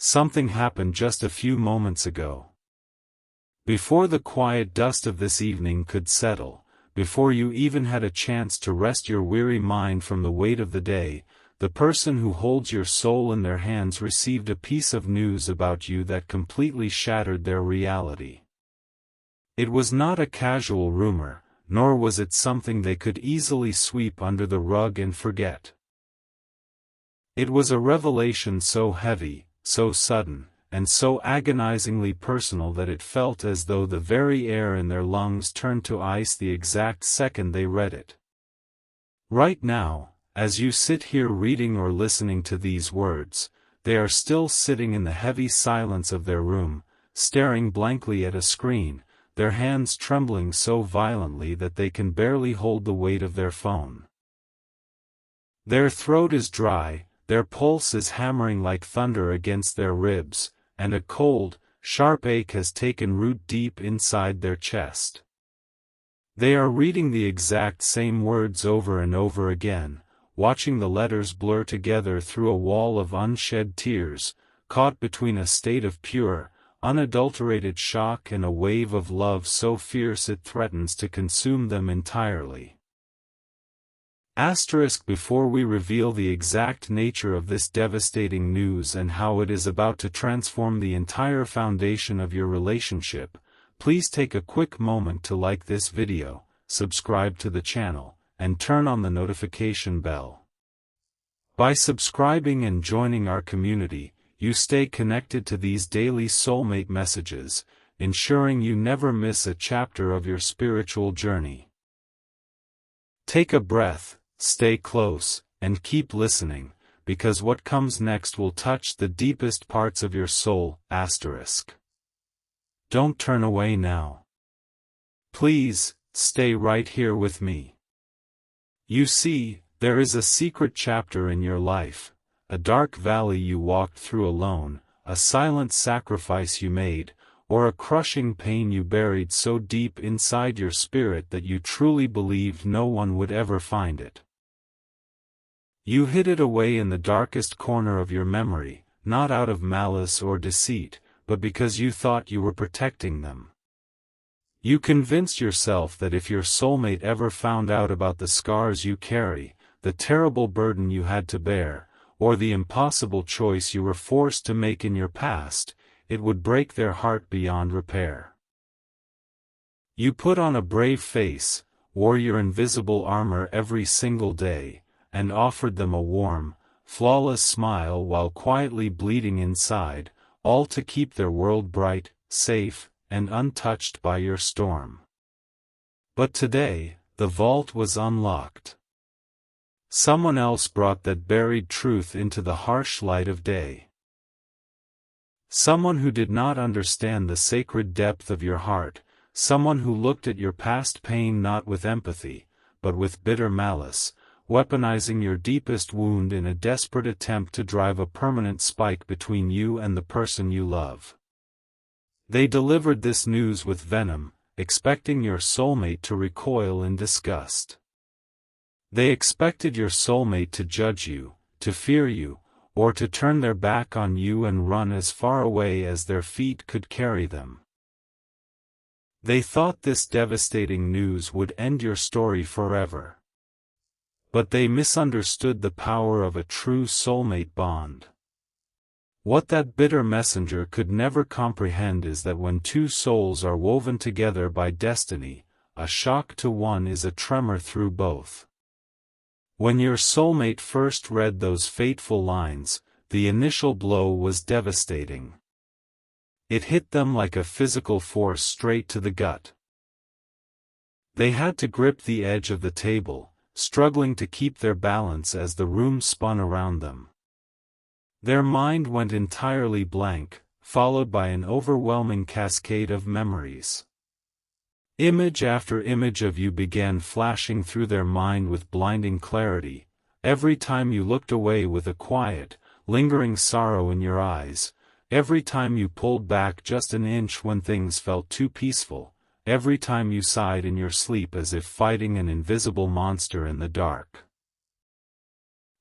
something happened just a few moments ago. Before the quiet dust of this evening could settle, before you even had a chance to rest your weary mind from the weight of the day, the person who holds your soul in their hands received a piece of news about you that completely shattered their reality. It was not a casual rumor, nor was it something they could easily sweep under the rug and forget. It was a revelation so heavy, so sudden, and so agonizingly personal that it felt as though the very air in their lungs turned to ice the exact second they read it. Right now, as you sit here reading or listening to these words, they are still sitting in the heavy silence of their room, staring blankly at a screen, their hands trembling so violently that they can barely hold the weight of their phone. Their throat is dry, their pulse is hammering like thunder against their ribs, and a cold, sharp ache has taken root deep inside their chest. They are reading the exact same words over and over again, watching the letters blur together through a wall of unshed tears, caught between a state of pure, unadulterated shock and a wave of love so fierce it threatens to consume them entirely. Before we reveal the exact nature of this devastating news and how it is about to transform the entire foundation of your relationship, please take a quick moment to like this video, subscribe to the channel, and turn on the notification bell. By subscribing and joining our community, you stay connected to these daily soulmate messages, ensuring you never miss a chapter of your spiritual journey. Take a breath, stay close, and keep listening, because what comes next will touch the deepest parts of your soul. Don't turn away now. Please, stay right here with me. You see, there is a secret chapter in your life, a dark valley you walked through alone, a silent sacrifice you made, or a crushing pain you buried so deep inside your spirit that you truly believed no one would ever find it. You hid it away in the darkest corner of your memory, not out of malice or deceit, but because you thought you were protecting them. You convinced yourself that if your soulmate ever found out about the scars you carry, the terrible burden you had to bear, or the impossible choice you were forced to make in your past, it would break their heart beyond repair. You put on a brave face, wore your invisible armor every single day, and offered them a warm, flawless smile while quietly bleeding inside, all to keep their world bright, safe, and untouched by your storm. But today, the vault was unlocked. Someone else brought that buried truth into the harsh light of day. Someone who did not understand the sacred depth of your heart, someone who looked at your past pain not with empathy, but with bitter malice, weaponizing your deepest wound in a desperate attempt to drive a permanent spike between you and the person you love. They delivered this news with venom, expecting your soulmate to recoil in disgust. They expected your soulmate to judge you, to fear you, or to turn their back on you and run as far away as their feet could carry them. They thought this devastating news would end your story forever. But they misunderstood the power of a true soulmate bond. What that bitter messenger could never comprehend is that when two souls are woven together by destiny, a shock to one is a tremor through both. When your soulmate first read those fateful lines, the initial blow was devastating. It hit them like a physical force straight to the gut. They had to grip the edge of the table, struggling to keep their balance as the room spun around them. Their mind went entirely blank, followed by an overwhelming cascade of memories. Image after image of you began flashing through their mind with blinding clarity, every time you looked away with a quiet, lingering sorrow in your eyes, every time you pulled back just an inch when things felt too peaceful, every time you sighed in your sleep as if fighting an invisible monster in the dark.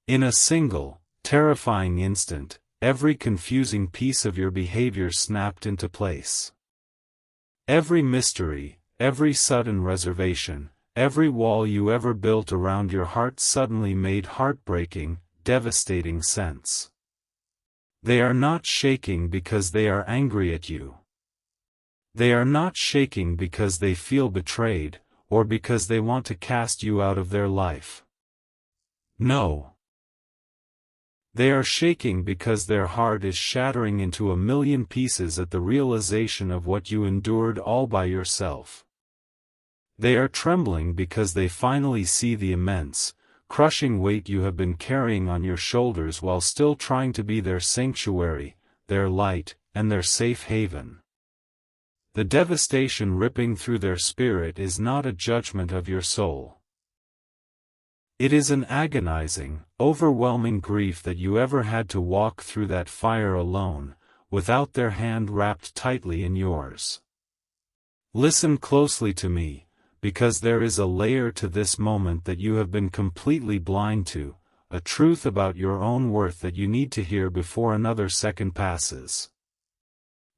In a single, terrifying instant, every confusing piece of your behavior snapped into place. Every mystery, every sudden reservation, every wall you ever built around your heart suddenly made heartbreaking, devastating sense. They are not shaking because they are angry at you. They are not shaking because they feel betrayed, or because they want to cast you out of their life. No. They are shaking because their heart is shattering into a million pieces at the realization of what you endured all by yourself. They are trembling because they finally see the immense, crushing weight you have been carrying on your shoulders while still trying to be their sanctuary, their light, and their safe haven. The devastation ripping through their spirit is not a judgment of your soul. It is an agonizing, overwhelming grief that you ever had to walk through that fire alone, without their hand wrapped tightly in yours. Listen closely to me, because there is a layer to this moment that you have been completely blind to, a truth about your own worth that you need to hear before another second passes.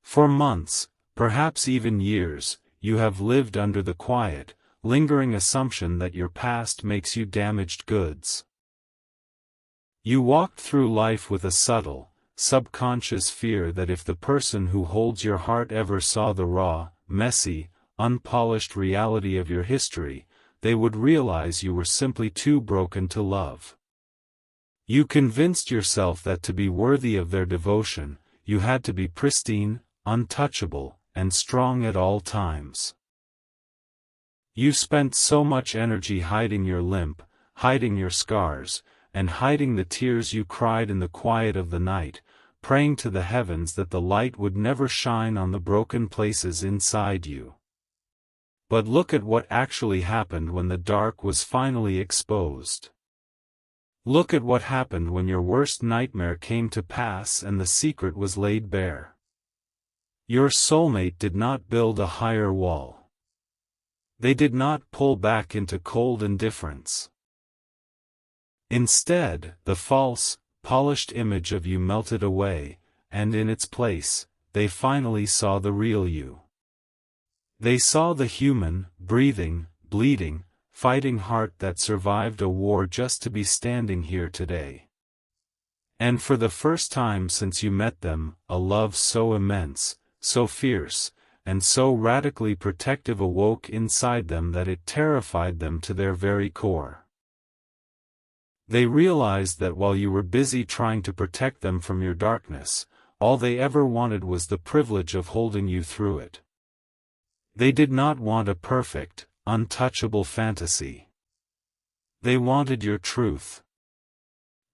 For months, perhaps even years, you have lived under the quiet, lingering assumption that your past makes you damaged goods. You walked through life with a subtle, subconscious fear that if the person who holds your heart ever saw the raw, messy, unpolished reality of your history, they would realize you were simply too broken to love. You convinced yourself that to be worthy of their devotion, you had to be pristine, untouchable, and strong at all times. You spent so much energy hiding your limp, hiding your scars, and hiding the tears you cried in the quiet of the night, praying to the heavens that the light would never shine on the broken places inside you. But look at what actually happened when the dark was finally exposed. Look at what happened when your worst nightmare came to pass and the secret was laid bare. Your soulmate did not build a higher wall. They did not pull back into cold indifference. Instead, the false, polished image of you melted away, and in its place, they finally saw the real you. They saw the human, breathing, bleeding, fighting heart that survived a war just to be standing here today. And for the first time since you met them, a love so immense, so fierce, and so radically protective awoke inside them that it terrified them to their very core. They realized that while you were busy trying to protect them from your darkness, all they ever wanted was the privilege of holding you through it. They did not want a perfect, untouchable fantasy. They wanted your truth.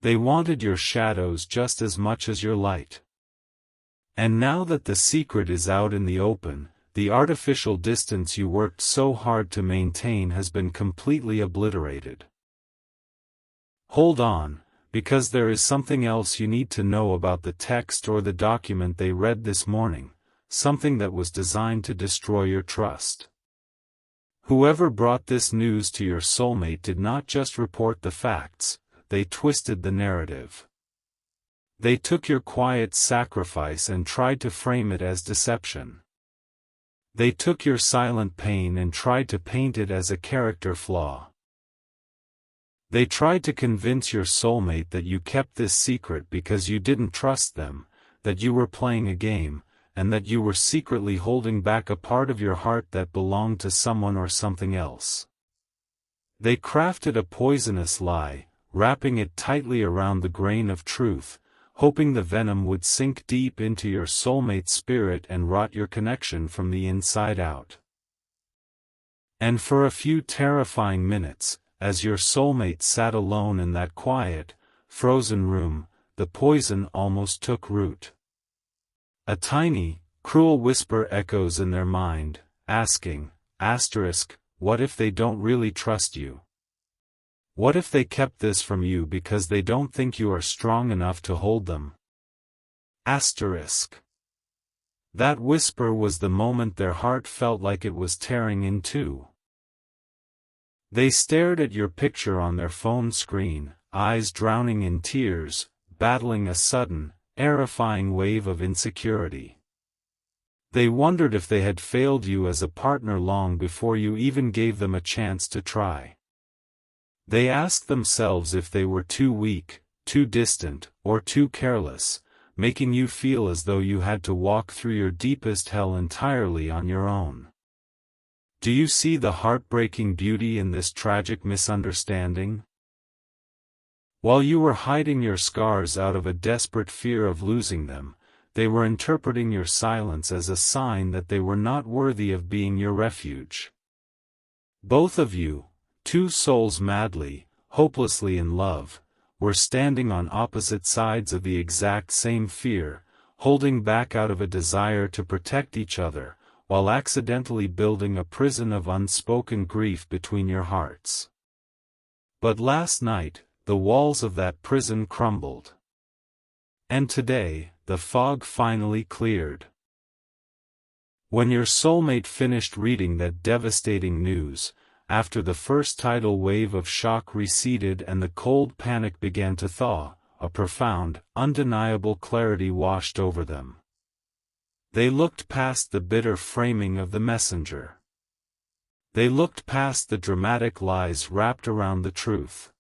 They wanted your shadows just as much as your light. And now that the secret is out in the open, the artificial distance you worked so hard to maintain has been completely obliterated. Hold on, because there is something else you need to know about the text or the document they read this morning, something that was designed to destroy your trust. Whoever brought this news to your soulmate did not just report the facts, they twisted the narrative. They took your quiet sacrifice and tried to frame it as deception. They took your silent pain and tried to paint it as a character flaw. They tried to convince your soulmate that you kept this secret because you didn't trust them, that you were playing a game, and that you were secretly holding back a part of your heart that belonged to someone or something else. They crafted a poisonous lie, wrapping it tightly around the grain of truth, hoping the venom would sink deep into your soulmate's spirit and rot your connection from the inside out. And for a few terrifying minutes, as your soulmate sat alone in that quiet, frozen room, the poison almost took root. A tiny, cruel whisper echoes in their mind, asking, what if they don't really trust you? What if they kept this from you because they don't think you are strong enough to hold them? That whisper was the moment their heart felt like it was tearing in two. They stared at your picture on their phone screen, eyes drowning in tears, battling a sudden, terrifying wave of insecurity. They wondered if they had failed you as a partner long before you even gave them a chance to try. They asked themselves if they were too weak, too distant, or too careless, making you feel as though you had to walk through your deepest hell entirely on your own. Do you see the heartbreaking beauty in this tragic misunderstanding? While you were hiding your scars out of a desperate fear of losing them, they were interpreting your silence as a sign that they were not worthy of being your refuge. Both of you, two souls madly, hopelessly in love, were standing on opposite sides of the exact same fear, holding back out of a desire to protect each other, while accidentally building a prison of unspoken grief between your hearts. But last night, the walls of that prison crumbled. And today, the fog finally cleared. When your soulmate finished reading that devastating news, after the first tidal wave of shock receded and the cold panic began to thaw, a profound, undeniable clarity washed over them. They looked past the bitter framing of the messenger. They looked past the dramatic lies wrapped around the truth.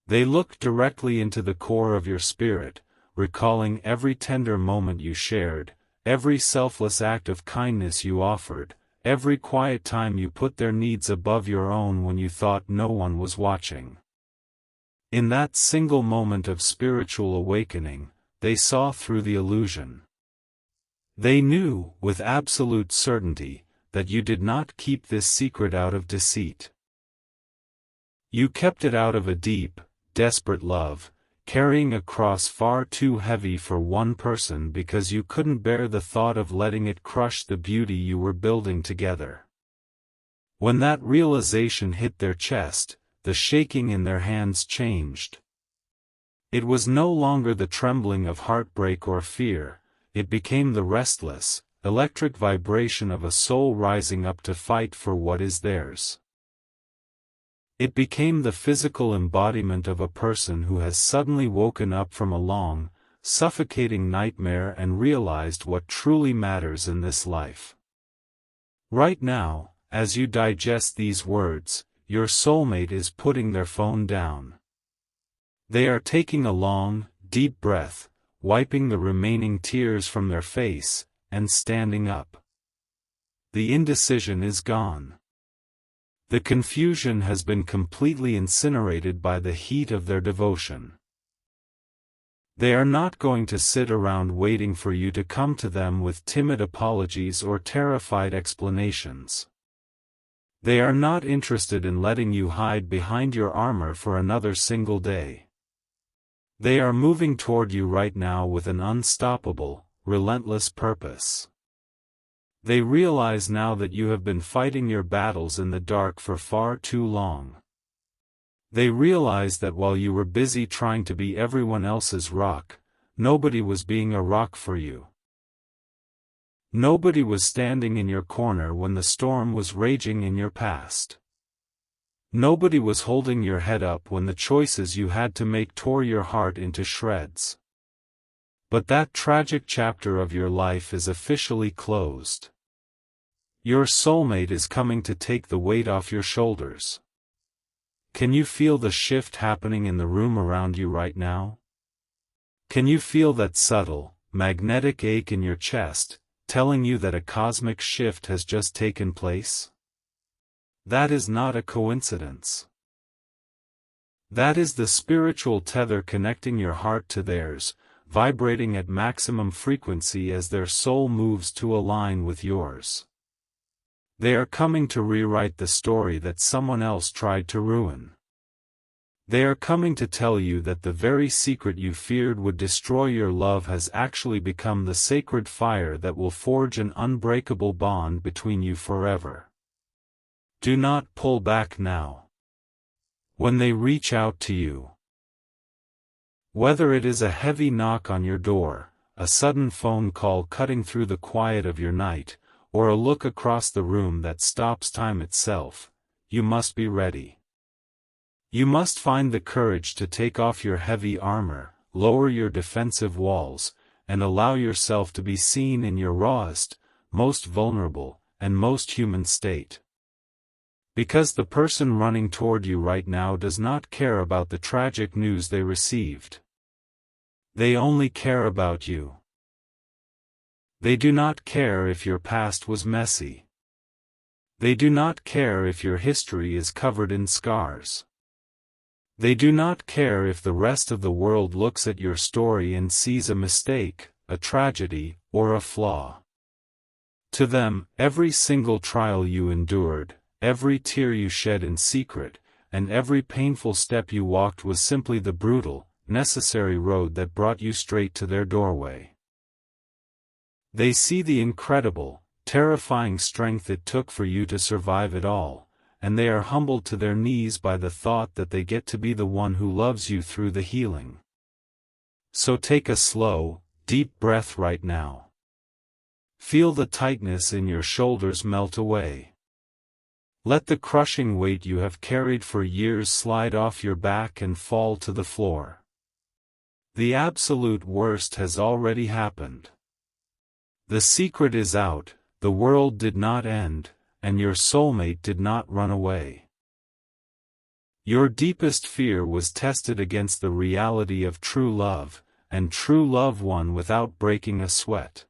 They looked directly into the core of your spirit, recalling every tender moment you shared, every selfless act of kindness you offered, every quiet time you put their needs above your own when you thought no one was watching. In that single moment of spiritual awakening, they saw through the illusion. They knew, with absolute certainty, that you did not keep this secret out of deceit. You kept it out of a deep, desperate love, carrying a cross far too heavy for one person because you couldn't bear the thought of letting it crush the beauty you were building together. When that realization hit their chest, the shaking in their hands changed. It was no longer the trembling of heartbreak or fear. It became the restless, electric vibration of a soul rising up to fight for what is theirs. It became the physical embodiment of a person who has suddenly woken up from a long, suffocating nightmare and realized what truly matters in this life. Right now, as you digest these words, your soulmate is putting their phone down. They are taking a long, deep breath, wiping the remaining tears from their face, and standing up. The indecision is gone. The confusion has been completely incinerated by the heat of their devotion. They are not going to sit around waiting for you to come to them with timid apologies or terrified explanations. They are not interested in letting you hide behind your armor for another single day. They are moving toward you right now with an unstoppable, relentless purpose. They realize now that you have been fighting your battles in the dark for far too long. They realize that while you were busy trying to be everyone else's rock, nobody was being a rock for you. Nobody was standing in your corner when the storm was raging in your past. Nobody was holding your head up when the choices you had to make tore your heart into shreds. But that tragic chapter of your life is officially closed. Your soulmate is coming to take the weight off your shoulders. Can you feel the shift happening in the room around you right now? Can you feel that subtle, magnetic ache in your chest, telling you that a cosmic shift has just taken place? That is not a coincidence. That is the spiritual tether connecting your heart to theirs, vibrating at maximum frequency as their soul moves to align with yours. They are coming to rewrite the story that someone else tried to ruin. They are coming to tell you that the very secret you feared would destroy your love has actually become the sacred fire that will forge an unbreakable bond between you forever. Do not pull back now. When they reach out to you, whether it is a heavy knock on your door, a sudden phone call cutting through the quiet of your night, or a look across the room that stops time itself, you must be ready. You must find the courage to take off your heavy armor, lower your defensive walls, and allow yourself to be seen in your rawest, most vulnerable, and most human state. Because the person running toward you right now does not care about the tragic news they received. They only care about you. They do not care if your past was messy. They do not care if your history is covered in scars. They do not care if the rest of the world looks at your story and sees a mistake, a tragedy, or a flaw. To them, every single trial you endured, every tear you shed in secret, and every painful step you walked was simply the brutal, necessary road that brought you straight to their doorway. They see the incredible, terrifying strength it took for you to survive it all, and they are humbled to their knees by the thought that they get to be the one who loves you through the healing. So take a slow, deep breath right now. Feel the tightness in your shoulders melt away. Let the crushing weight you have carried for years slide off your back and fall to the floor. The absolute worst has already happened. The secret is out, the world did not end, and your soulmate did not run away. Your deepest fear was tested against the reality of true love, and true love won without breaking a sweat.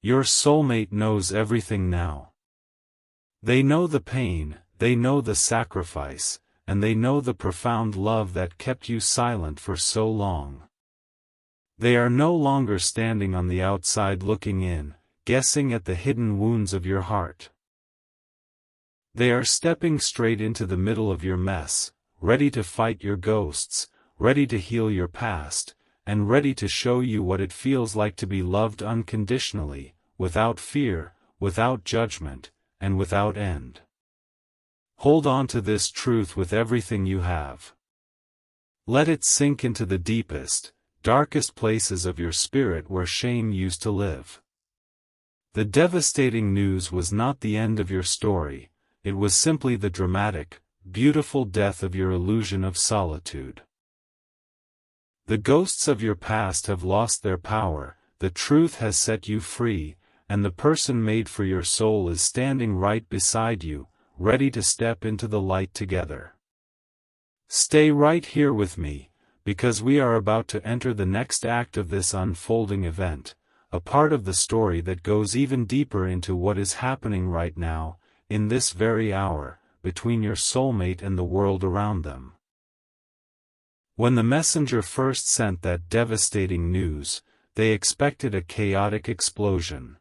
Your soulmate knows everything now. They know the pain, they know the sacrifice, and they know the profound love that kept you silent for so long. They are no longer standing on the outside looking in, guessing at the hidden wounds of your heart. They are stepping straight into the middle of your mess, ready to fight your ghosts, ready to heal your past, and ready to show you what it feels like to be loved unconditionally, without fear, without judgment, and without end. Hold on to this truth with everything you have. Let it sink into the deepest, darkest places of your spirit where shame used to live. The devastating news was not the end of your story, it was simply the dramatic, beautiful death of your illusion of solitude. The ghosts of your past have lost their power, the truth has set you free, and the person made for your soul is standing right beside you, ready to step into the light together. Stay right here with me, because we are about to enter the next act of this unfolding event, a part of the story that goes even deeper into what is happening right now, in this very hour, between your soulmate and the world around them. When the messenger first sent that devastating news, they expected a chaotic explosion.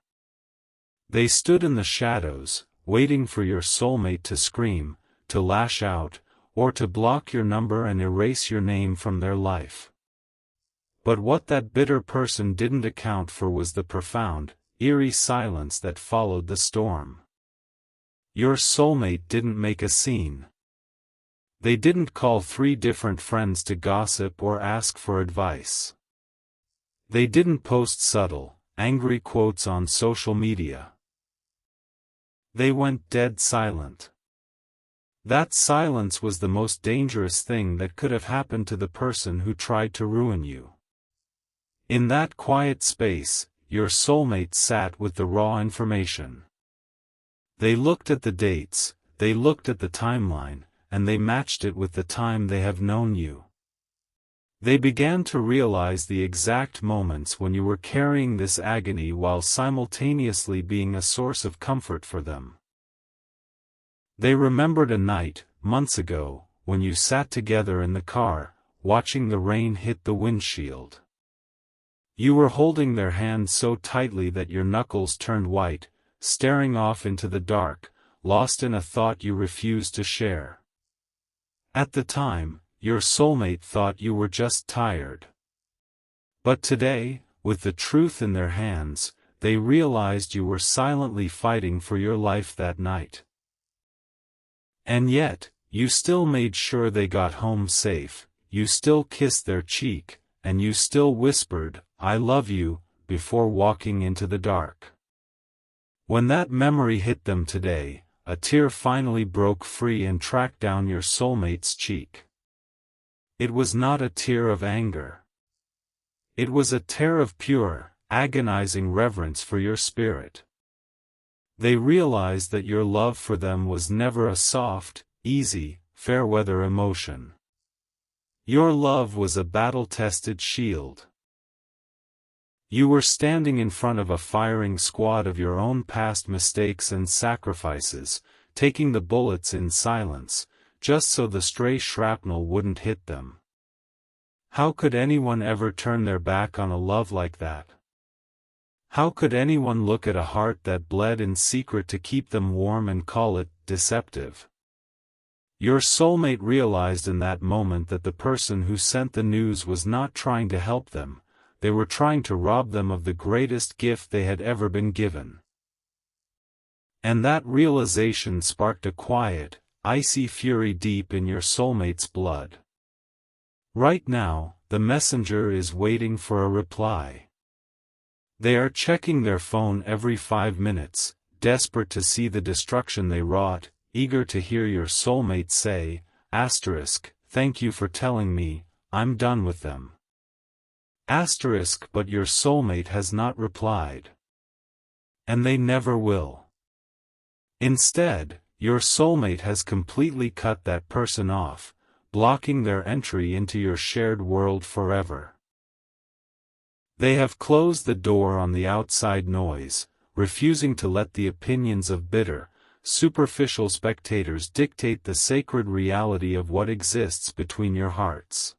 They stood in the shadows, waiting for your soulmate to scream, to lash out, or to block your number and erase your name from their life. But what that bitter person didn't account for was the profound, eerie silence that followed the storm. Your soulmate didn't make a scene. They didn't call 3 different friends to gossip or ask for advice. They didn't post subtle, angry quotes on social media. They went dead silent. That silence was the most dangerous thing that could have happened to the person who tried to ruin you. In that quiet space, your soulmate sat with the raw information. They looked at the dates, they looked at the timeline, and they matched it with the time they have known you. They began to realize the exact moments when you were carrying this agony while simultaneously being a source of comfort for them. They remembered a night, months ago, when you sat together in the car, watching the rain hit the windshield. You were holding their hand so tightly that your knuckles turned white, staring off into the dark, lost in a thought you refused to share. At the time, your soulmate thought you were just tired. But today, with the truth in their hands, they realized you were silently fighting for your life that night. And yet, you still made sure they got home safe, you still kissed their cheek, and you still whispered, "I love you," before walking into the dark. When that memory hit them today, a tear finally broke free and tracked down your soulmate's cheek. It was not a tear of anger. It was a tear of pure, agonizing reverence for your spirit. They realized that your love for them was never a soft, easy, fair-weather emotion. Your love was a battle-tested shield. You were standing in front of a firing squad of your own past mistakes and sacrifices, taking the bullets in silence, just so the stray shrapnel wouldn't hit them. How could anyone ever turn their back on a love like that? How could anyone look at a heart that bled in secret to keep them warm and call it deceptive? Your soulmate realized in that moment that the person who sent the news was not trying to help them, they were trying to rob them of the greatest gift they had ever been given. And that realization sparked a quiet, icy fury deep in your soulmate's blood. Right now, the messenger is waiting for a reply. They are checking their phone every 5 minutes, desperate to see the destruction they wrought, eager to hear your soulmate say, "Thank you for telling me, I'm done with them." But your soulmate has not replied. And they never will. Instead, your soulmate has completely cut that person off, blocking their entry into your shared world forever. They have closed the door on the outside noise, refusing to let the opinions of bitter, superficial spectators dictate the sacred reality of what exists between your hearts.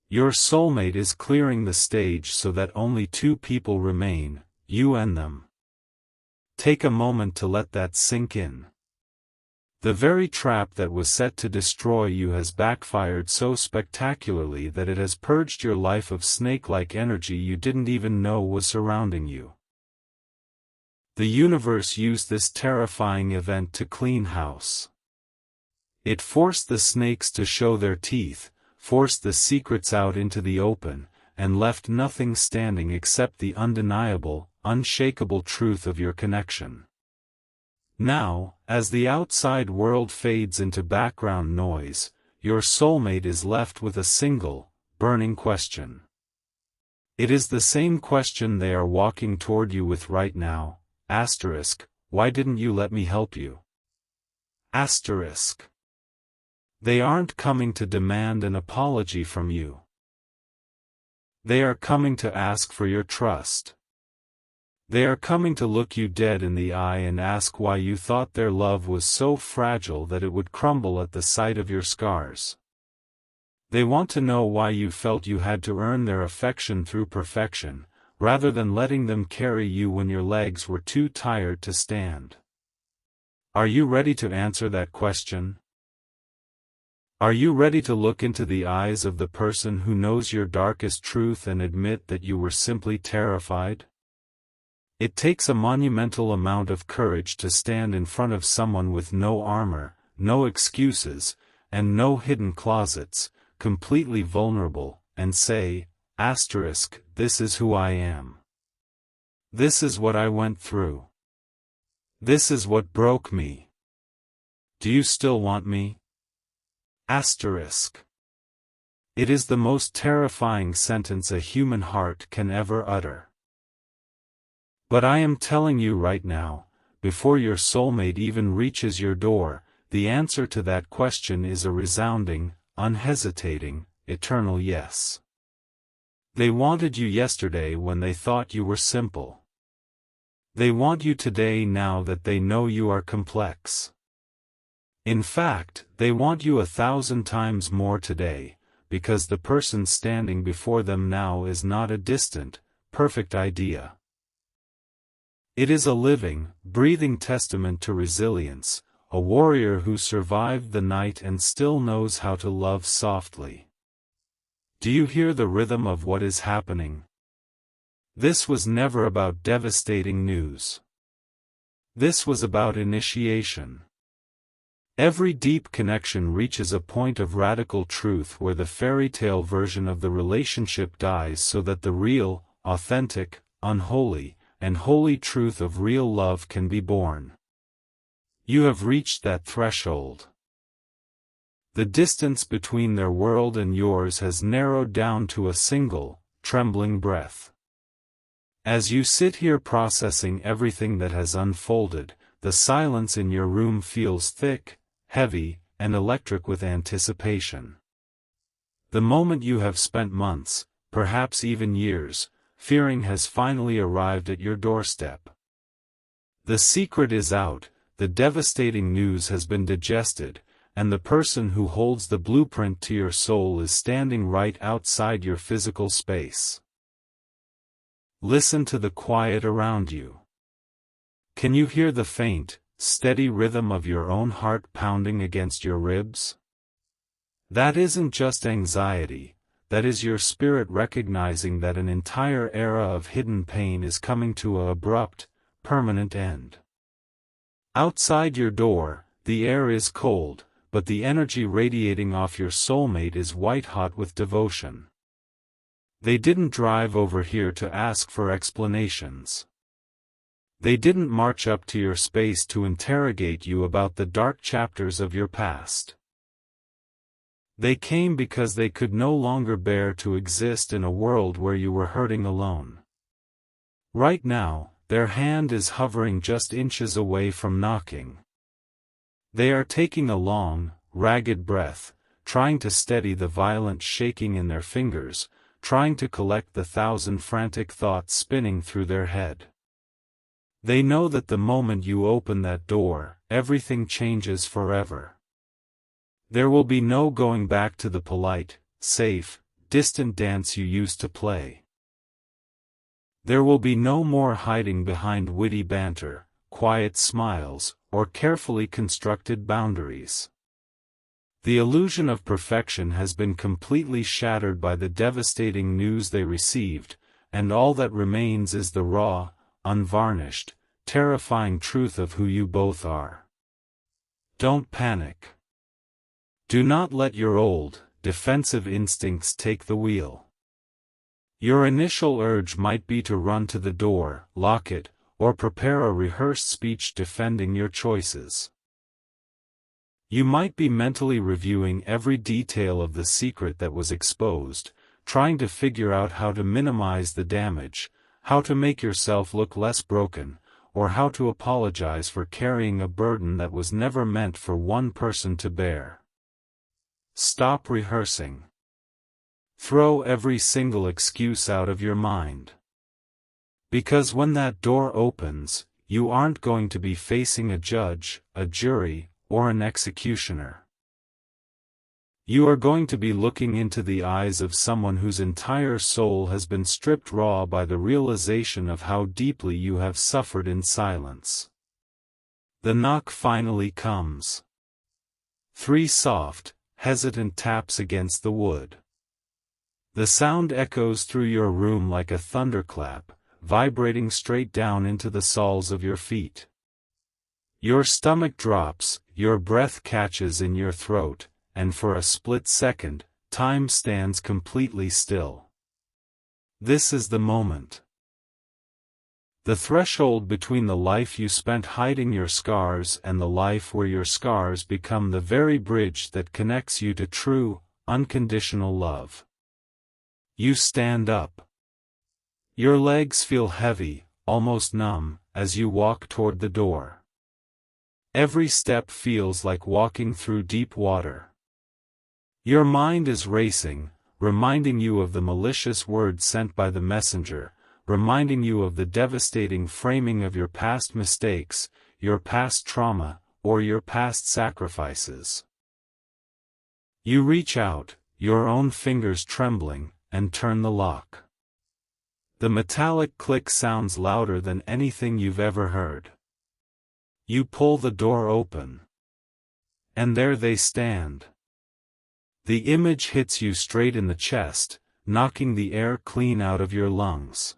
Your soulmate is clearing the stage so that only two people remain, you and them. Take a moment to let that sink in. The very trap that was set to destroy you has backfired so spectacularly that it has purged your life of snake-like energy you didn't even know was surrounding you. The universe used this terrifying event to clean house. It forced the snakes to show their teeth, forced the secrets out into the open, and left nothing standing except the undeniable, unshakable truth of your connection. Now, as the outside world fades into background noise, your soulmate is left with a single, burning question. It is the same question they are walking toward you with right now, why didn't you let me help you? They aren't coming to demand an apology from you. They are coming to ask for your trust. They are coming to look you dead in the eye and ask why you thought their love was so fragile that it would crumble at the sight of your scars. They want to know why you felt you had to earn their affection through perfection, rather than letting them carry you when your legs were too tired to stand. Are you ready to answer that question? Are you ready to look into the eyes of the person who knows your darkest truth and admit that you were simply terrified? It takes a monumental amount of courage to stand in front of someone with no armor, no excuses, and no hidden closets, completely vulnerable, and say, "This is who I am. This is what I went through. This is what broke me. Do you still want me?" It is the most terrifying sentence a human heart can ever utter. But I am telling you right now, before your soulmate even reaches your door, the answer to that question is a resounding, unhesitating, eternal yes. They wanted you yesterday when they thought you were simple. They want you today now that they know you are complex. In fact, they want you 1,000 times more today, because the person standing before them now is not a distant, perfect idea. It is a living, breathing testament to resilience, a warrior who survived the night and still knows how to love softly. Do you hear the rhythm of what is happening? This was never about devastating news. This was about initiation. Every deep connection reaches a point of radical truth where the fairy tale version of the relationship dies so that the real, authentic, unholy, and holy truth of real love can be born. You have reached that threshold. The distance between their world and yours has narrowed down to a single, trembling breath. As you sit here processing everything that has unfolded, the silence in your room feels thick, heavy, and electric with anticipation. The moment you have spent months, perhaps even years, fearing has finally arrived at your doorstep. The secret is out, the devastating news has been digested, and the person who holds the blueprint to your soul is standing right outside your physical space. Listen to the quiet around you. Can you hear the faint, steady rhythm of your own heart pounding against your ribs? That isn't just anxiety, that is your spirit recognizing that an entire era of hidden pain is coming to an abrupt, permanent end. Outside your door, the air is cold, but the energy radiating off your soulmate is white-hot with devotion. They didn't drive over here to ask for explanations. They didn't march up to your space to interrogate you about the dark chapters of your past. They came because they could no longer bear to exist in a world where you were hurting alone. Right now, their hand is hovering just inches away from knocking. They are taking a long, ragged breath, trying to steady the violent shaking in their fingers, trying to collect the 1,000 frantic thoughts spinning through their head. They know that the moment you open that door, everything changes forever. There will be no going back to the polite, safe, distant dance you used to play. There will be no more hiding behind witty banter, quiet smiles, or carefully constructed boundaries. The illusion of perfection has been completely shattered by the devastating news they received, and all that remains is the raw, unvarnished, terrifying truth of who you both are. Don't panic. Do not let your old, defensive instincts take the wheel. Your initial urge might be to run to the door, lock it, or prepare a rehearsed speech defending your choices. You might be mentally reviewing every detail of the secret that was exposed, trying to figure out how to minimize the damage, how to make yourself look less broken, or how to apologize for carrying a burden that was never meant for one person to bear. Stop rehearsing. Throw every single excuse out of your mind. Because when that door opens, you aren't going to be facing a judge, a jury, or an executioner. You are going to be looking into the eyes of someone whose entire soul has been stripped raw by the realization of how deeply you have suffered in silence. The knock finally comes. 3 soft, hesitant taps against the wood. The sound echoes through your room like a thunderclap, vibrating straight down into the soles of your feet. Your stomach drops, your breath catches in your throat, and for a split second, time stands completely still. This is the moment. The threshold between the life you spent hiding your scars and the life where your scars become the very bridge that connects you to true, unconditional love. You stand up. Your legs feel heavy, almost numb, as you walk toward the door. Every step feels like walking through deep water. Your mind is racing, reminding you of the malicious words sent by the messenger, reminding you of the devastating framing of your past mistakes, your past trauma, or your past sacrifices. You reach out, your own fingers trembling, and turn the lock. The metallic click sounds louder than anything you've ever heard. You pull the door open. And there they stand. The image hits you straight in the chest, knocking the air clean out of your lungs.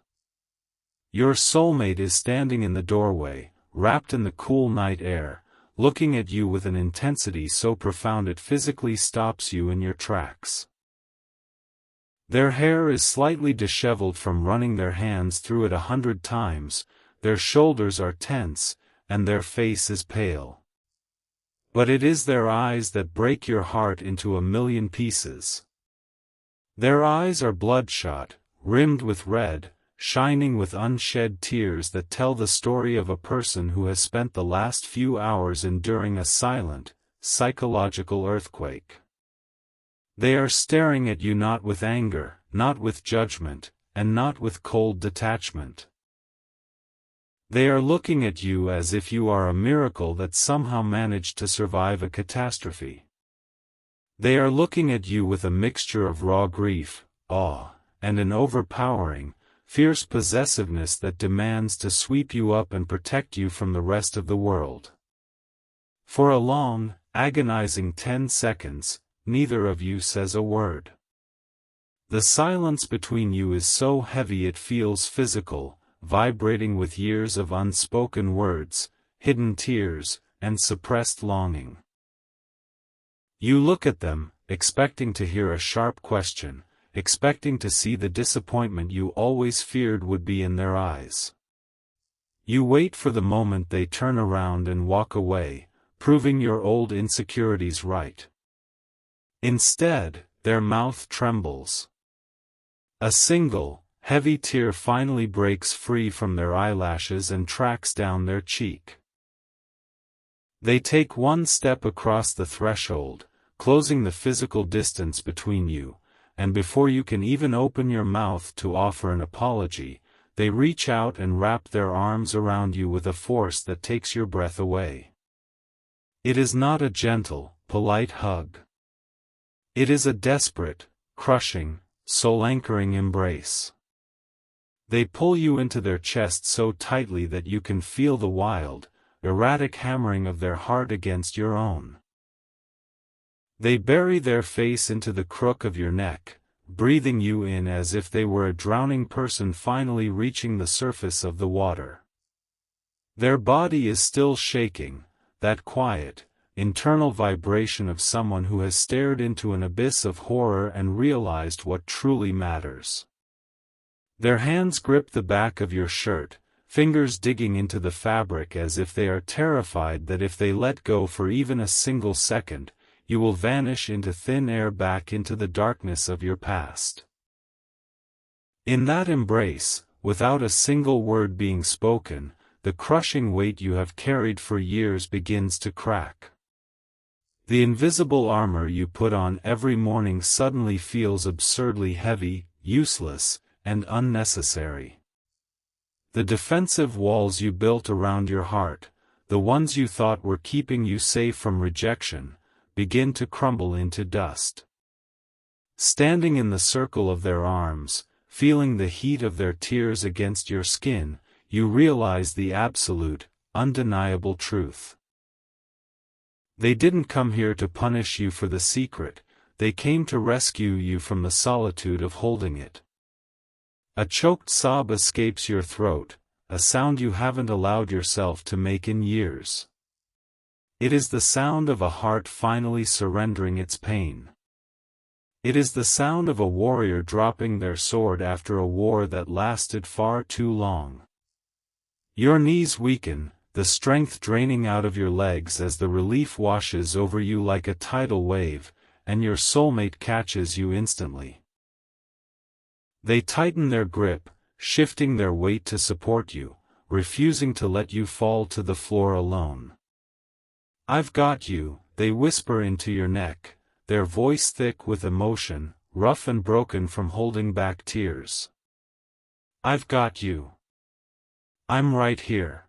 Your soulmate is standing in the doorway, wrapped in the cool night air, looking at you with an intensity so profound it physically stops you in your tracks. Their hair is slightly disheveled from running their hands through it 100 times, their shoulders are tense, and their face is pale. But it is their eyes that break your heart into a million pieces. Their eyes are bloodshot, rimmed with red, shining with unshed tears that tell the story of a person who has spent the last few hours enduring a silent, psychological earthquake. They are staring at you not with anger, not with judgment, and not with cold detachment. They are looking at you as if you are a miracle that somehow managed to survive a catastrophe. They are looking at you with a mixture of raw grief, awe, and an overpowering, fierce possessiveness that demands to sweep you up and protect you from the rest of the world. For a long, agonizing 10 seconds, neither of you says a word. The silence between you is so heavy it feels physical, vibrating with years of unspoken words, hidden tears, and suppressed longing. You look at them, expecting to hear a sharp question, expecting to see the disappointment you always feared would be in their eyes. You wait for the moment they turn around and walk away, proving your old insecurities right. Instead, their mouth trembles. A single, heavy tear finally breaks free from their eyelashes and tracks down their cheek. They take one step across the threshold, closing the physical distance between you, and before you can even open your mouth to offer an apology, they reach out and wrap their arms around you with a force that takes your breath away. It is not a gentle, polite hug. It is a desperate, crushing, soul-anchoring embrace. They pull you into their chest so tightly that you can feel the wild, erratic hammering of their heart against your own. They bury their face into the crook of your neck, breathing you in as if they were a drowning person finally reaching the surface of the water. Their body is still shaking, that quiet, internal vibration of someone who has stared into an abyss of horror and realized what truly matters. Their hands grip the back of your shirt, fingers digging into the fabric as if they are terrified that if they let go for even a single second, you will vanish into thin air back into the darkness of your past. In that embrace, without a single word being spoken, the crushing weight you have carried for years begins to crack. The invisible armor you put on every morning suddenly feels absurdly heavy, useless, and unnecessary. The defensive walls you built around your heart, the ones you thought were keeping you safe from rejection, begin to crumble into dust. Standing in the circle of their arms, feeling the heat of their tears against your skin, you realize the absolute, undeniable truth. They didn't come here to punish you for the secret, they came to rescue you from the solitude of holding it. A choked sob escapes your throat, a sound you haven't allowed yourself to make in years. It is the sound of a heart finally surrendering its pain. It is the sound of a warrior dropping their sword after a war that lasted far too long. Your knees weaken, the strength draining out of your legs as the relief washes over you like a tidal wave, and your soulmate catches you instantly. They tighten their grip, shifting their weight to support you, refusing to let you fall to the floor alone. "I've got you," they whisper into your neck, their voice thick with emotion, rough and broken from holding back tears. "I've got you. I'm right here.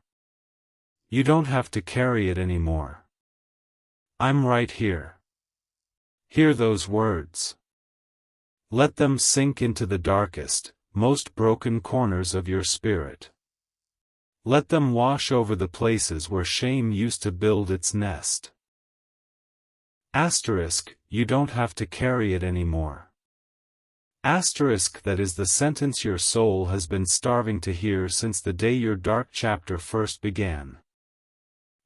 You don't have to carry it anymore. I'm right here." Hear those words. Let them sink into the darkest, most broken corners of your spirit. Let them wash over the places where shame used to build its nest. Asterisk, you don't have to carry it anymore. Asterisk, that is the sentence your soul has been starving to hear since the day your dark chapter first began.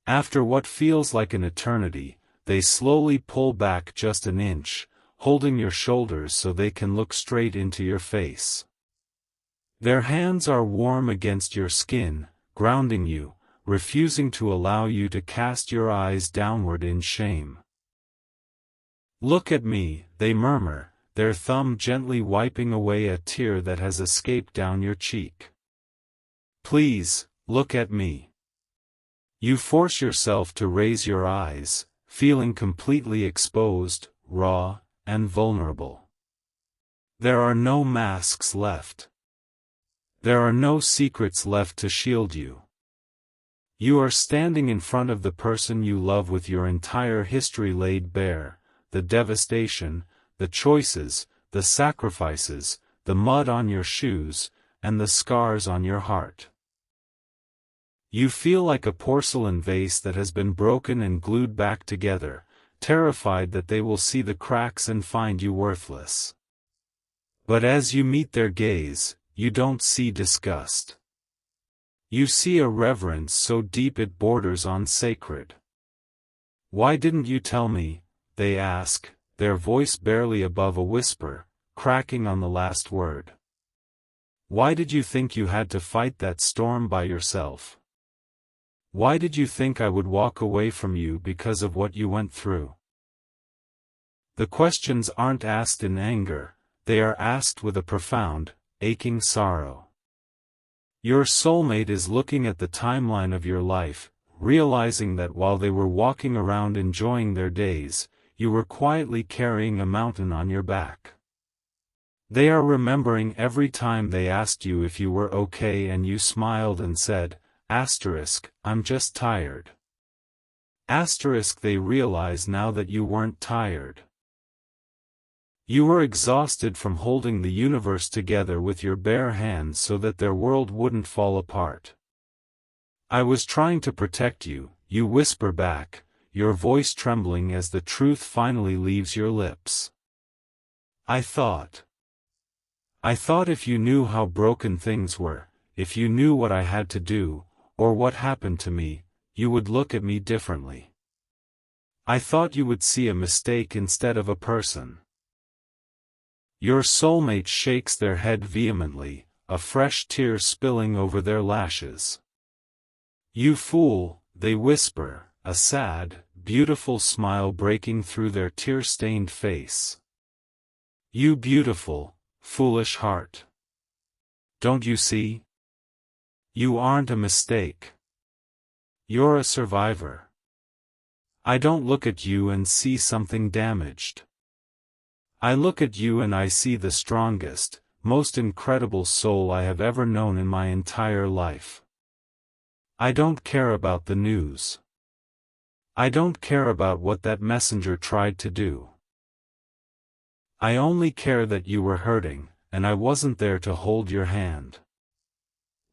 After what feels like an eternity, they slowly pull back just an inch, holding your shoulders so they can look straight into your face. Their hands are warm against your skin, grounding you, refusing to allow you to cast your eyes downward in shame. "Look at me," they murmur, their thumb gently wiping away a tear that has escaped down your cheek. Please, look at me. You force yourself to raise your eyes, feeling completely exposed, raw, and vulnerable. There are no masks left. There are no secrets left to shield you. You are standing in front of the person you love with your entire history laid bare, the devastation, the choices, the sacrifices, the mud on your shoes, and the scars on your heart. You feel like a porcelain vase that has been broken and glued back together, terrified that they will see the cracks and find you worthless. But as you meet their gaze, you don't see disgust. You see a reverence so deep it borders on sacred. Why didn't you tell me, they ask, their voice barely above a whisper, cracking on the last word. Why did you think you had to fight that storm by yourself? Why did you think I would walk away from you because of what you went through? The questions aren't asked in anger, they are asked with a profound, aching sorrow. Your soulmate is looking at the timeline of your life, realizing that while they were walking around enjoying their days, you were quietly carrying a mountain on your back. They are remembering every time they asked you if you were okay and you smiled and said, "I'm just tired." They realize now that you weren't tired. You were exhausted from holding the universe together with your bare hands so that their world wouldn't fall apart. "I was trying to protect you," you whisper back, your voice trembling as the truth finally leaves your lips. I thought if you knew how broken things were, if you knew what I had to do, or what happened to me, you would look at me differently. I thought you would see a mistake instead of a person." Your soulmate shakes their head vehemently, a fresh tear spilling over their lashes. "You fool," they whisper, a sad, beautiful smile breaking through their tear-stained face. "You beautiful, foolish heart. Don't you see? You aren't a mistake. You're a survivor. I don't look at you and see something damaged. I look at you and I see the strongest, most incredible soul I have ever known in my entire life. I don't care about the news. I don't care about what that messenger tried to do. I only care that you were hurting, and I wasn't there to hold your hand."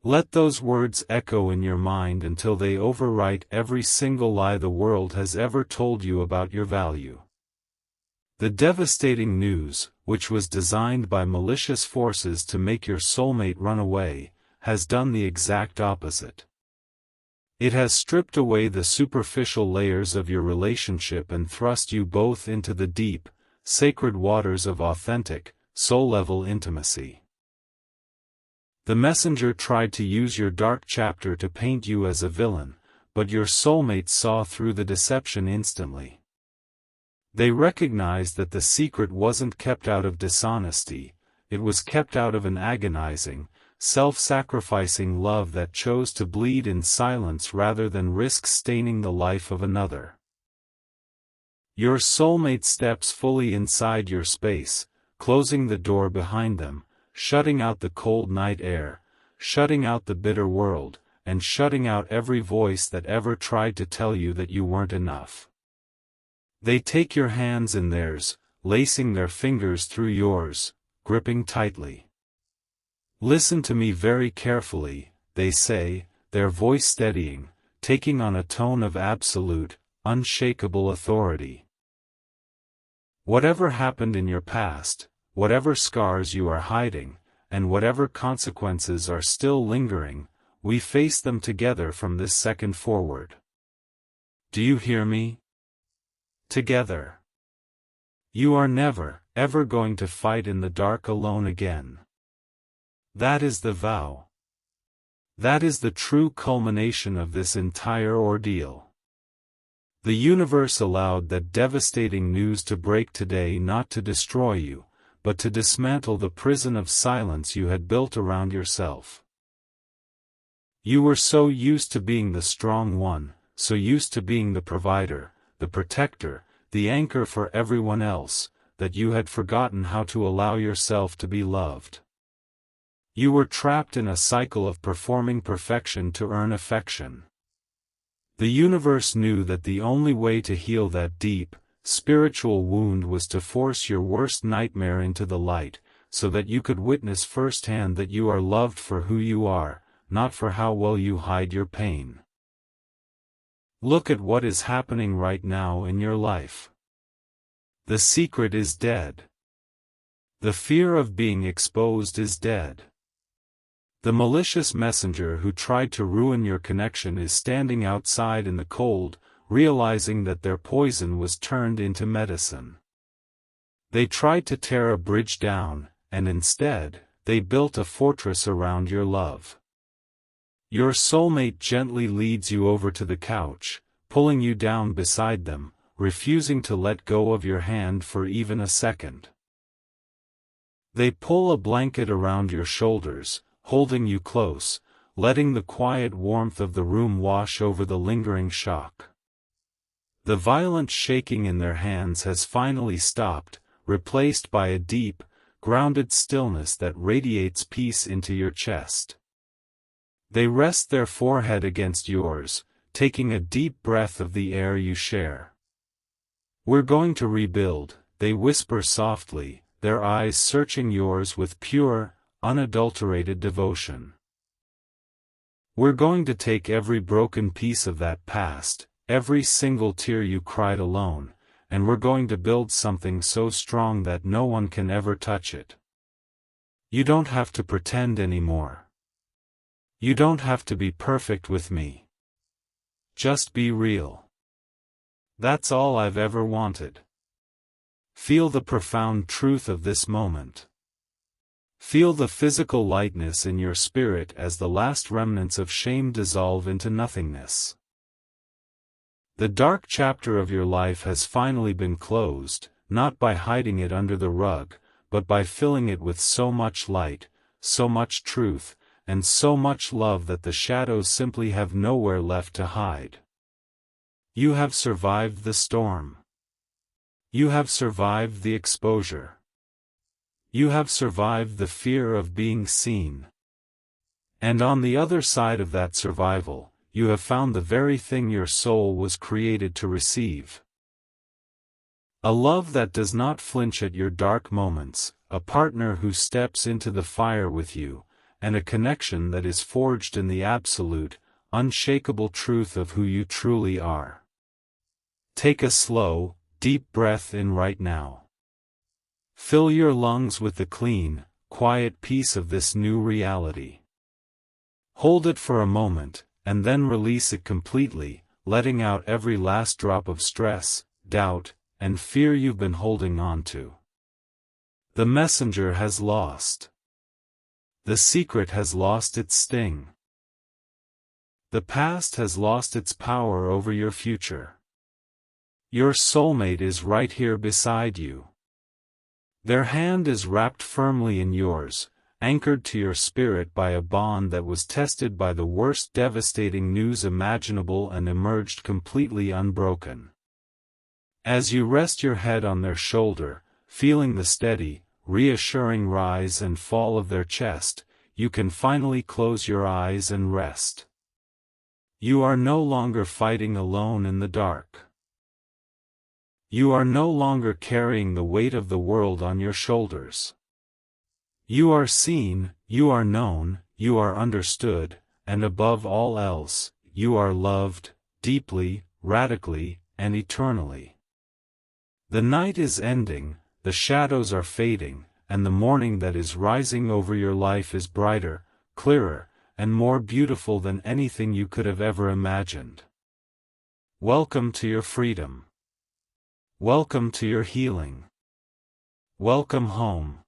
Let those words echo in your mind until they overwrite every single lie the world has ever told you about your value. The devastating news, which was designed by malicious forces to make your soulmate run away, has done the exact opposite. It has stripped away the superficial layers of your relationship and thrust you both into the deep, sacred waters of authentic, soul-level intimacy. The messenger tried to use your dark chapter to paint you as a villain, but your soulmate saw through the deception instantly. They recognized that the secret wasn't kept out of dishonesty, it was kept out of an agonizing, self-sacrificing love that chose to bleed in silence rather than risk staining the life of another. Your soulmate steps fully inside your space, closing the door behind them, shutting out the cold night air, shutting out the bitter world, and shutting out every voice that ever tried to tell you that you weren't enough. They take your hands in theirs, lacing their fingers through yours, gripping tightly. "Listen to me very carefully," they say, their voice steadying, taking on a tone of absolute, unshakable authority. "Whatever happened in your past, whatever scars you are hiding, and whatever consequences are still lingering, we face them together from this second forward. Do you hear me? Together. You are never, ever going to fight in the dark alone again. That is the vow. That is the true culmination of this entire ordeal. The universe allowed that devastating news to break today not to destroy you, but to dismantle the prison of silence you had built around yourself. You were so used to being the strong one, so used to being the provider, the protector, the anchor for everyone else, that you had forgotten how to allow yourself to be loved. You were trapped in a cycle of performing perfection to earn affection. The universe knew that the only way to heal that deep, spiritual wound was to force your worst nightmare into the light, so that you could witness firsthand that you are loved for who you are, not for how well you hide your pain. Look at what is happening right now in your life. The secret is dead. The fear of being exposed is dead. The malicious messenger who tried to ruin your connection is standing outside in the cold, realizing that their poison was turned into medicine. They tried to tear a bridge down, and instead, they built a fortress around your love. Your soulmate gently leads you over to the couch, pulling you down beside them, refusing to let go of your hand for even a second. They pull a blanket around your shoulders, holding you close, letting the quiet warmth of the room wash over the lingering shock. The violent shaking in their hands has finally stopped, replaced by a deep, grounded stillness that radiates peace into your chest. They rest their forehead against yours, taking a deep breath of the air you share. "We're going to rebuild," they whisper softly, their eyes searching yours with pure, unadulterated devotion. "We're going to take every broken piece of that past, every single tear you cried alone, and we're going to build something so strong that no one can ever touch it. You don't have to pretend anymore. You don't have to be perfect with me. Just be real. That's all I've ever wanted." Feel the profound truth of this moment. Feel the physical lightness in your spirit as the last remnants of shame dissolve into nothingness. The dark chapter of your life has finally been closed, not by hiding it under the rug, but by filling it with so much light, so much truth, and so much love that the shadows simply have nowhere left to hide. You have survived the storm. You have survived the exposure. You have survived the fear of being seen. And on the other side of that survival, you have found the very thing your soul was created to receive. A love that does not flinch at your dark moments, a partner who steps into the fire with you, and a connection that is forged in the absolute, unshakable truth of who you truly are. Take a slow, deep breath in right now. Fill your lungs with the clean, quiet peace of this new reality. Hold it for a moment, and then release it completely, letting out every last drop of stress, doubt, and fear you've been holding on to. The messenger has lost. The secret has lost its sting. The past has lost its power over your future. Your soulmate is right here beside you. Their hand is wrapped firmly in yours, anchored to your spirit by a bond that was tested by the worst devastating news imaginable and emerged completely unbroken. As you rest your head on their shoulder, feeling the steady, reassuring rise and fall of their chest, you can finally close your eyes and rest. You are no longer fighting alone in the dark. You are no longer carrying the weight of the world on your shoulders. You are seen, you are known, you are understood, and above all else, you are loved, deeply, radically, and eternally. The night is ending, the shadows are fading, and the morning that is rising over your life is brighter, clearer, and more beautiful than anything you could have ever imagined. Welcome to your freedom. Welcome to your healing. Welcome home.